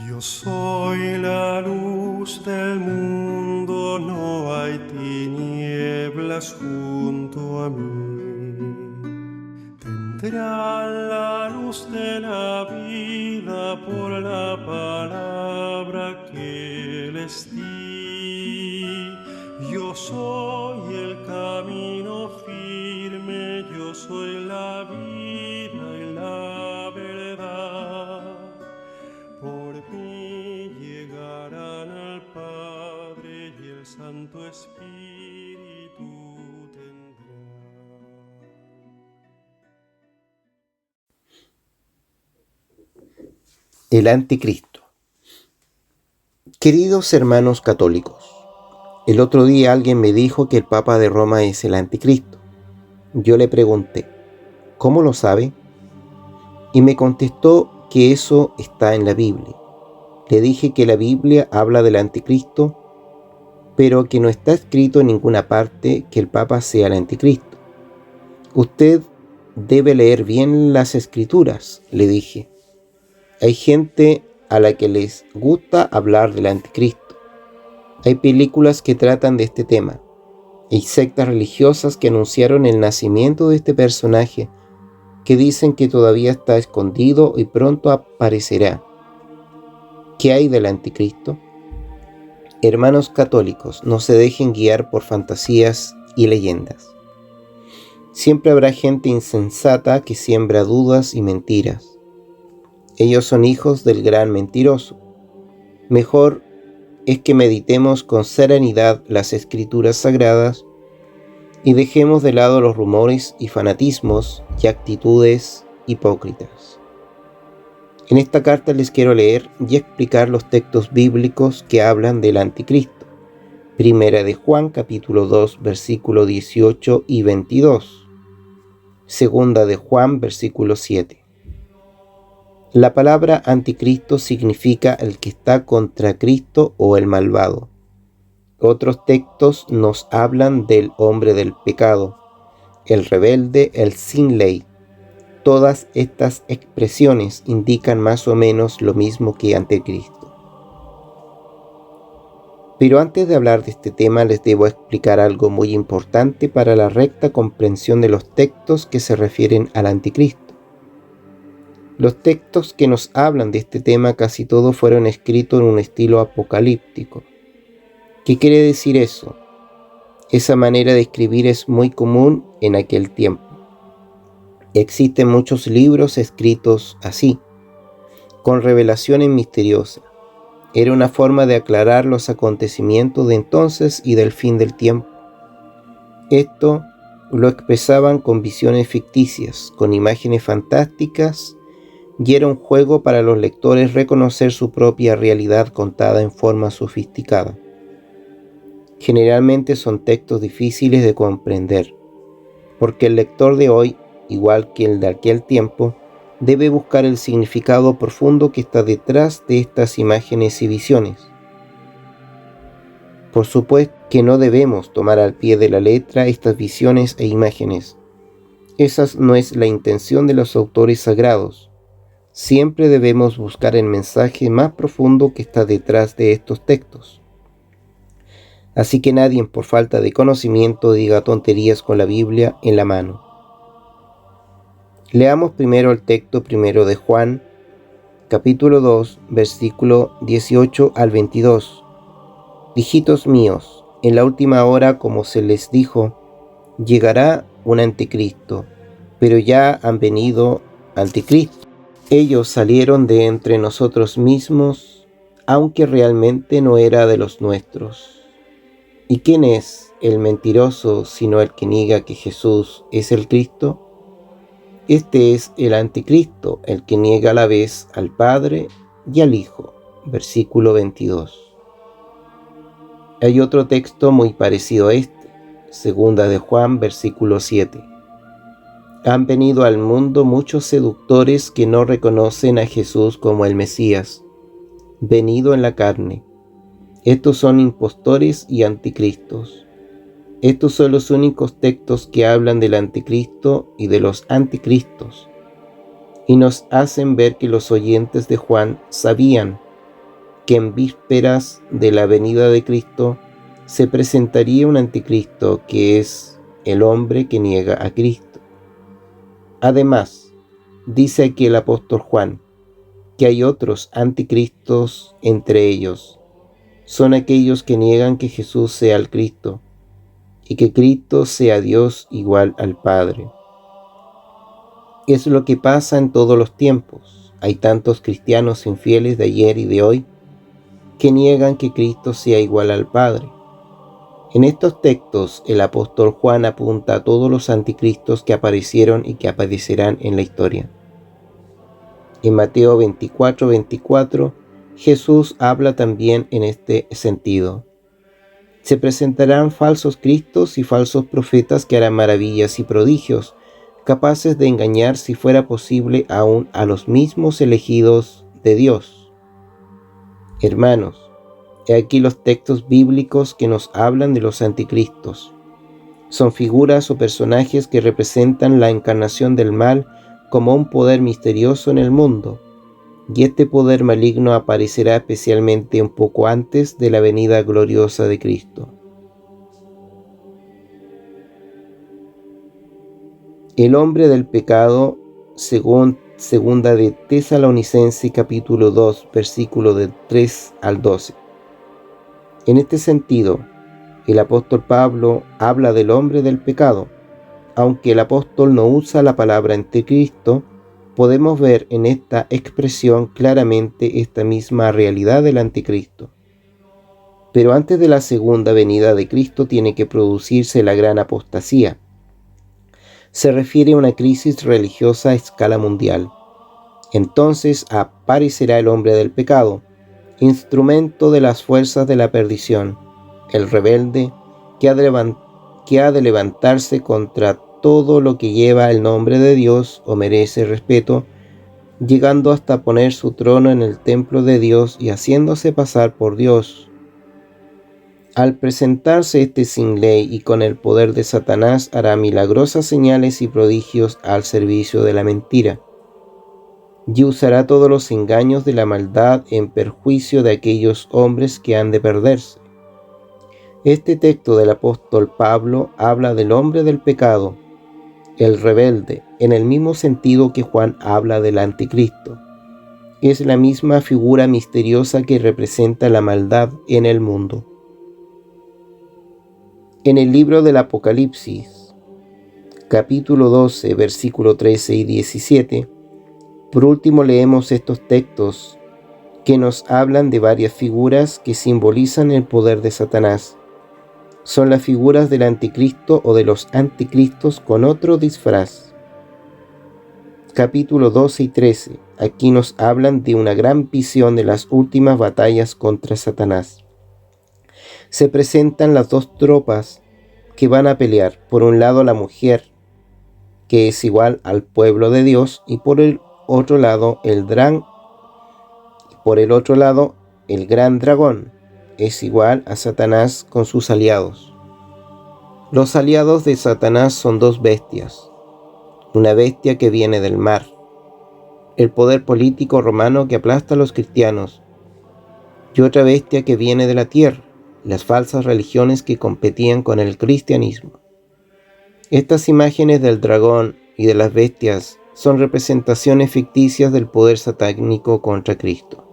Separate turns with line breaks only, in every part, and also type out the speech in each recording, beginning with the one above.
Yo soy la luz del mundo, no hay tinieblas junto a mí. Tendrán la luz de la vida por la palabra que les di. Yo soy el camino firme, yo soy la vida y la verdad. Por mí llegarán al Padre y el Santo Espíritu tendrá.
El Anticristo. Queridos hermanos católicos, el otro día alguien me dijo que el Papa de Roma es el Anticristo. Yo le pregunté, ¿cómo lo sabe? Y me contestó que eso está en la Biblia. Le dije que la Biblia habla del Anticristo, pero que no está escrito en ninguna parte que el Papa sea el Anticristo. Usted debe leer bien las Escrituras, le dije. Hay gente a la que les gusta hablar del Anticristo. Hay películas que tratan de este tema. Hay sectas religiosas que anunciaron el nacimiento de este personaje, que dicen que todavía está escondido y pronto aparecerá. ¿Qué hay del Anticristo? Hermanos católicos, no se dejen guiar por fantasías y leyendas. Siempre habrá gente insensata que siembra dudas y mentiras. Ellos son hijos del gran mentiroso. Mejor es que meditemos con serenidad las Escrituras sagradas y dejemos de lado los rumores y fanatismos y actitudes hipócritas. En esta carta les quiero leer y explicar los textos bíblicos que hablan del Anticristo. Primera de Juan, capítulo 2, versículo 18 y 22. Segunda de Juan, versículo 7. La palabra anticristo significa el que está contra Cristo o el malvado. Otros textos nos hablan del hombre del pecado, el rebelde, el sin ley. Todas estas expresiones indican más o menos lo mismo que anticristo. Pero antes de hablar de este tema les debo explicar algo muy importante para la recta comprensión de los textos que se refieren al anticristo. Los textos que nos hablan de este tema casi todos fueron escritos en un estilo apocalíptico. ¿Qué quiere decir eso? Esa manera de escribir es muy común en aquel tiempo. Existen muchos libros escritos así, con revelaciones misteriosas. Era una forma de aclarar los acontecimientos de entonces y del fin del tiempo. Esto lo expresaban con visiones ficticias, con imágenes fantásticas, y era un juego para los lectores reconocer su propia realidad contada en forma sofisticada. Generalmente son textos difíciles de comprender, porque el lector de hoy, igual que el de aquel tiempo, debe buscar el significado profundo que está detrás de estas imágenes y visiones. Por supuesto que no debemos tomar al pie de la letra estas visiones e imágenes. Esa no es la intención de los autores sagrados. Siempre debemos buscar el mensaje más profundo que está detrás de estos textos. Así que nadie por falta de conocimiento diga tonterías con la Biblia en la mano. Leamos primero el texto primero de Juan, capítulo 2, versículo 18 al 22. Hijitos míos, en la última hora, como se les dijo, llegará un anticristo, pero ya han venido anticristos. Ellos salieron de entre nosotros mismos, aunque realmente no era de los nuestros. ¿Y quién es el mentiroso sino el que niega que Jesús es el Cristo? Este es el anticristo, el que niega a la vez al Padre y al Hijo. Versículo 22. Hay otro texto muy parecido a este, segunda de Juan, versículo 7. Han venido al mundo muchos seductores que no reconocen a Jesús como el Mesías, venido en la carne. Estos son impostores y anticristos. Estos son los únicos textos que hablan del anticristo y de los anticristos. y nos hacen ver que los oyentes de Juan sabían que en vísperas de la venida de Cristo se presentaría un anticristo, que es el hombre que niega a Cristo. Además, dice aquí el apóstol Juan que hay otros anticristos entre ellos. Son aquellos que niegan que Jesús sea el Cristo y que Cristo sea Dios igual al Padre. Es lo que pasa en todos los tiempos. Hay tantos cristianos infieles de ayer y de hoy que niegan que Cristo sea igual al Padre. En estos textos, el apóstol Juan apunta a todos los anticristos que aparecieron y que aparecerán en la historia. En Mateo 24:24, Jesús habla también en este sentido. Se presentarán falsos cristos y falsos profetas que harán maravillas y prodigios, capaces de engañar, si fuera posible, aún a los mismos elegidos de Dios. Hermanos, he aquí los textos bíblicos que nos hablan de los anticristos. Son figuras o personajes que representan la encarnación del mal como un poder misterioso en el mundo, y este poder maligno aparecerá especialmente un poco antes de la venida gloriosa de Cristo. El hombre del pecado, según segunda de Tesalonicenses capítulo 2, versículo del 3 al 12. En este sentido, el apóstol Pablo habla del hombre del pecado. Aunque el apóstol no usa la palabra anticristo, podemos ver en esta expresión claramente esta misma realidad del anticristo. Pero antes de la segunda venida de Cristo tiene que producirse la gran apostasía. Se refiere a una crisis religiosa a escala mundial. Entonces aparecerá el hombre del pecado, instrumento de las fuerzas de la perdición, el rebelde que ha de levantarse contra todo lo que lleva el nombre de Dios o merece respeto, llegando hasta poner su trono en el templo de Dios y haciéndose pasar por Dios. Al presentarse este sin ley y con el poder de Satanás, hará milagrosas señales y prodigios al servicio de la mentira, y usará todos los engaños de la maldad en perjuicio de aquellos hombres que han de perderse. Este texto del apóstol Pablo habla del hombre del pecado, el rebelde, en el mismo sentido que Juan habla del anticristo. Es la misma figura misteriosa que representa la maldad en el mundo. En el libro del Apocalipsis, capítulo 12, versículo 13 y 17, por último leemos estos textos que nos hablan de varias figuras que simbolizan el poder de Satanás. Son las figuras del anticristo o de los anticristos con otro disfraz. Capítulo 12 y 13. Aquí nos hablan de una gran visión de las últimas batallas contra Satanás. Se presentan las dos tropas que van a pelear. Por un lado la mujer, que es igual al pueblo de Dios, y por el otro lado el gran dragón, es igual a Satanás con sus aliados. Los aliados de Satanás son dos bestias. Una bestia que viene del mar, el poder político romano que aplasta a los cristianos, y otra bestia que viene de la tierra, las falsas religiones que competían con el cristianismo. Estas imágenes del dragón y de las bestias son representaciones ficticias del poder satánico contra Cristo.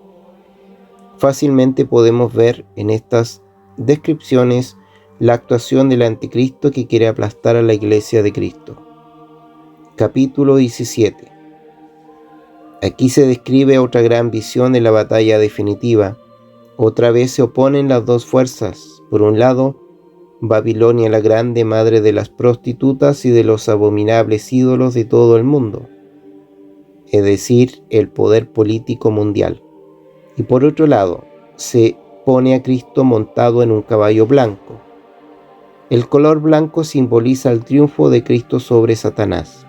Fácilmente podemos ver en estas descripciones la actuación del anticristo que quiere aplastar a la iglesia de Cristo. Capítulo 17. Aquí se describe otra gran visión de la batalla definitiva. Otra vez se oponen las dos fuerzas. Por un lado, Babilonia la grande, madre de las prostitutas y de los abominables ídolos de todo el mundo, es decir, el poder político mundial. Y por otro lado, se pone a Cristo montado en un caballo blanco. El color blanco simboliza el triunfo de Cristo sobre Satanás.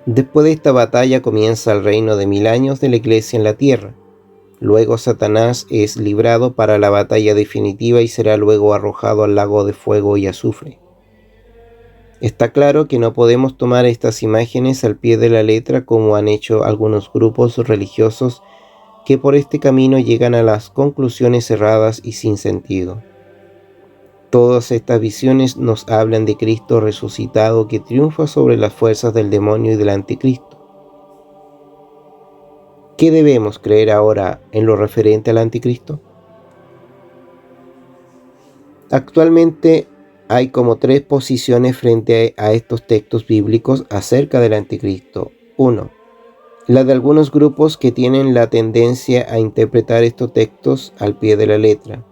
Después de esta batalla comienza el reino de 1000 años de la iglesia en la tierra. Luego Satanás es librado para la batalla definitiva y será luego arrojado al lago de fuego y azufre. Está claro que no podemos tomar estas imágenes al pie de la letra como han hecho algunos grupos religiosos que por este camino llegan a las conclusiones erradas y sin sentido. Todas estas visiones nos hablan de Cristo resucitado que triunfa sobre las fuerzas del demonio y del anticristo. ¿Qué debemos creer ahora en lo referente al anticristo? Actualmente hay como 3 posiciones frente a estos textos bíblicos acerca del anticristo. 1. La de algunos grupos que tienen la tendencia a interpretar estos textos al pie de la letra.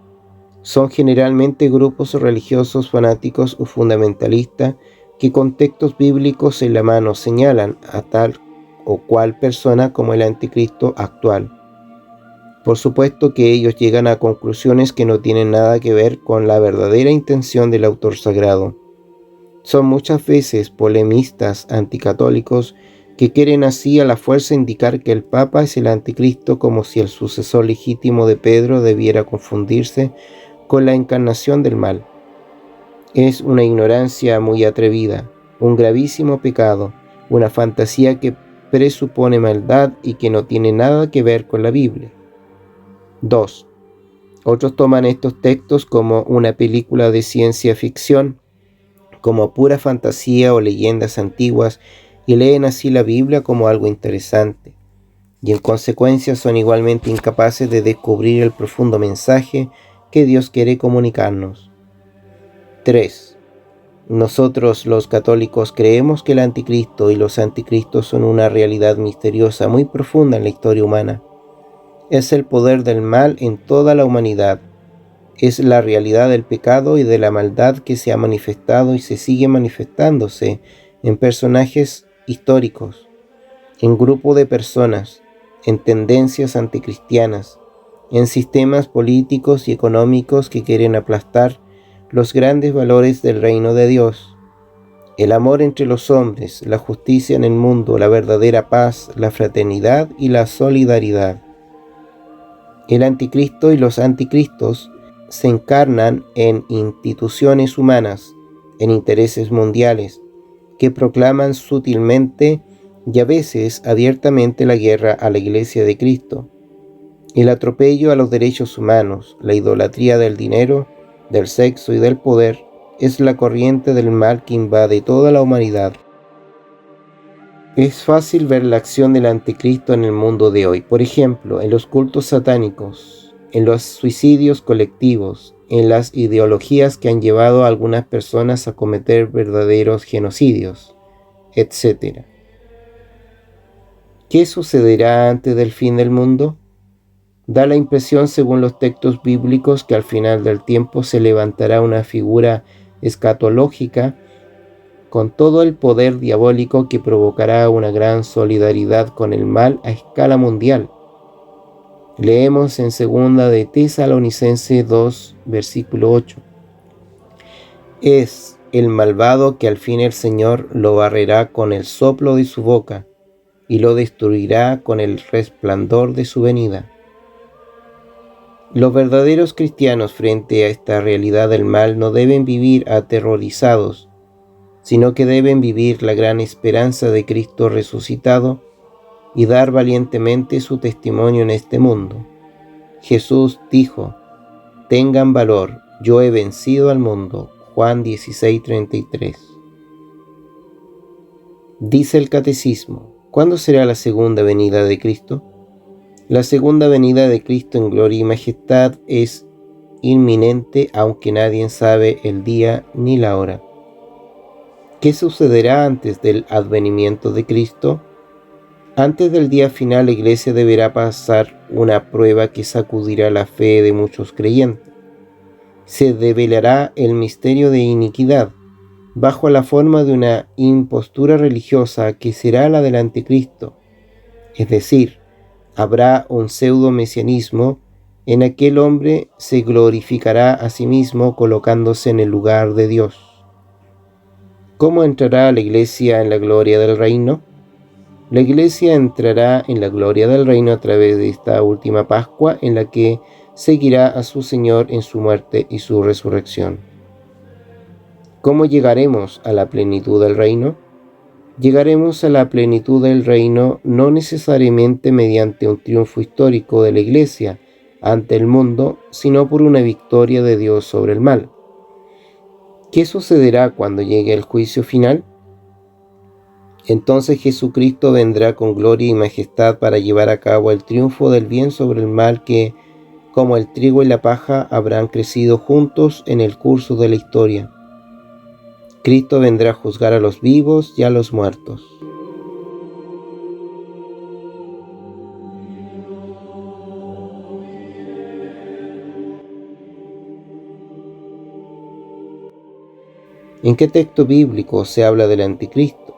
Son generalmente grupos religiosos fanáticos o fundamentalistas que con textos bíblicos en la mano señalan a tal o cual persona como el anticristo actual. Por supuesto que ellos llegan a conclusiones que no tienen nada que ver con la verdadera intención del autor sagrado. Son muchas veces polemistas anticatólicos que quieren así a la fuerza indicar que el Papa es el anticristo, como si el sucesor legítimo de Pedro debiera confundirse con la encarnación del mal. Es una ignorancia muy atrevida, un gravísimo pecado, una fantasía que presupone maldad y que no tiene nada que ver con la Biblia. 2. Otros toman estos textos como una película de ciencia ficción, como pura fantasía o leyendas antiguas, y leen así la Biblia como algo interesante, y en consecuencia son igualmente incapaces de descubrir el profundo mensaje que Dios quiere comunicarnos. 3. Nosotros los católicos creemos que el anticristo y los anticristos son una realidad misteriosa muy profunda en la historia humana. Es el poder del mal en toda la humanidad. Es la realidad del pecado y de la maldad que se ha manifestado y se sigue manifestándose en personajes históricos, en grupo de personas, en tendencias anticristianas, en sistemas políticos y económicos que quieren aplastar los grandes valores del reino de Dios. El amor entre los hombres, la justicia en el mundo, la verdadera paz, la fraternidad y la solidaridad. El anticristo y los anticristos se encarnan en instituciones humanas, en intereses mundiales, que proclaman sutilmente y a veces abiertamente la guerra a la Iglesia de Cristo, el atropello a los derechos humanos, la idolatría del dinero, del sexo y del poder es la corriente del mal que invade toda la humanidad. Es fácil ver la acción del anticristo en el mundo de hoy, por ejemplo, en los cultos satánicos, en los suicidios colectivos, en las ideologías que han llevado a algunas personas a cometer verdaderos genocidios, etc. ¿Qué sucederá antes del fin del mundo? Da la impresión, según los textos bíblicos, que al final del tiempo se levantará una figura escatológica con todo el poder diabólico que provocará una gran solidaridad con el mal a escala mundial. Leemos en 2 de Tesalonicenses 2, versículo 8. Es el malvado que al fin el Señor lo barrerá con el soplo de su boca y lo destruirá con el resplandor de su venida. Los verdaderos cristianos frente a esta realidad del mal no deben vivir aterrorizados, sino que deben vivir la gran esperanza de Cristo resucitado y dar valientemente su testimonio en este mundo. Jesús dijo: «Tengan valor, yo he vencido al mundo». Juan 16:33. Dice el Catecismo: ¿cuándo será la segunda venida de Cristo? La segunda venida de Cristo en gloria y majestad es inminente, aunque nadie sabe el día ni la hora. ¿Qué sucederá antes del advenimiento de Cristo? Antes del día final, la Iglesia deberá pasar una prueba que sacudirá la fe de muchos creyentes. Se develará el misterio de iniquidad, bajo la forma de una impostura religiosa que será la del anticristo. Es decir, habrá un pseudo-mesianismo. En aquel hombre se glorificará a sí mismo colocándose en el lugar de Dios. ¿Cómo entrará la Iglesia en la gloria del reino? La Iglesia entrará en la gloria del reino a través de esta última Pascua, en la que seguirá a su Señor en su muerte y su resurrección. ¿Cómo llegaremos a la plenitud del reino? Llegaremos a la plenitud del reino no necesariamente mediante un triunfo histórico de la Iglesia ante el mundo, sino por una victoria de Dios sobre el mal. ¿Qué sucederá cuando llegue el juicio final? Entonces Jesucristo vendrá con gloria y majestad para llevar a cabo el triunfo del bien sobre el mal que, como el trigo y la paja, habrán crecido juntos en el curso de la historia. Cristo vendrá a juzgar a los vivos y a los muertos. ¿En qué texto bíblico se habla del anticristo?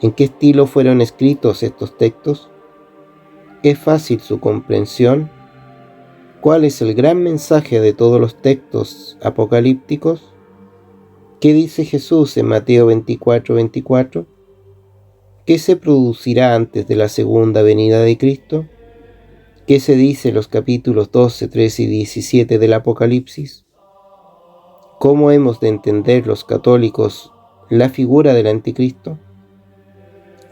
¿En qué estilo fueron escritos estos textos? ¿Es fácil su comprensión? ¿Cuál es el gran mensaje de todos los textos apocalípticos? ¿Qué dice Jesús en Mateo 24:24? ¿Qué se producirá antes de la segunda venida de Cristo? ¿Qué se dice en los capítulos 12, 13 y 17 del Apocalipsis? ¿Cómo hemos de entender los católicos la figura del anticristo?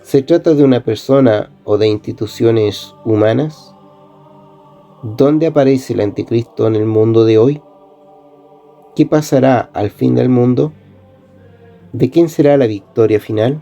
¿Se trata de una persona o de instituciones humanas? ¿Dónde aparece el anticristo en el mundo de hoy? ¿Qué pasará al fin del mundo? ¿De quién será la victoria final?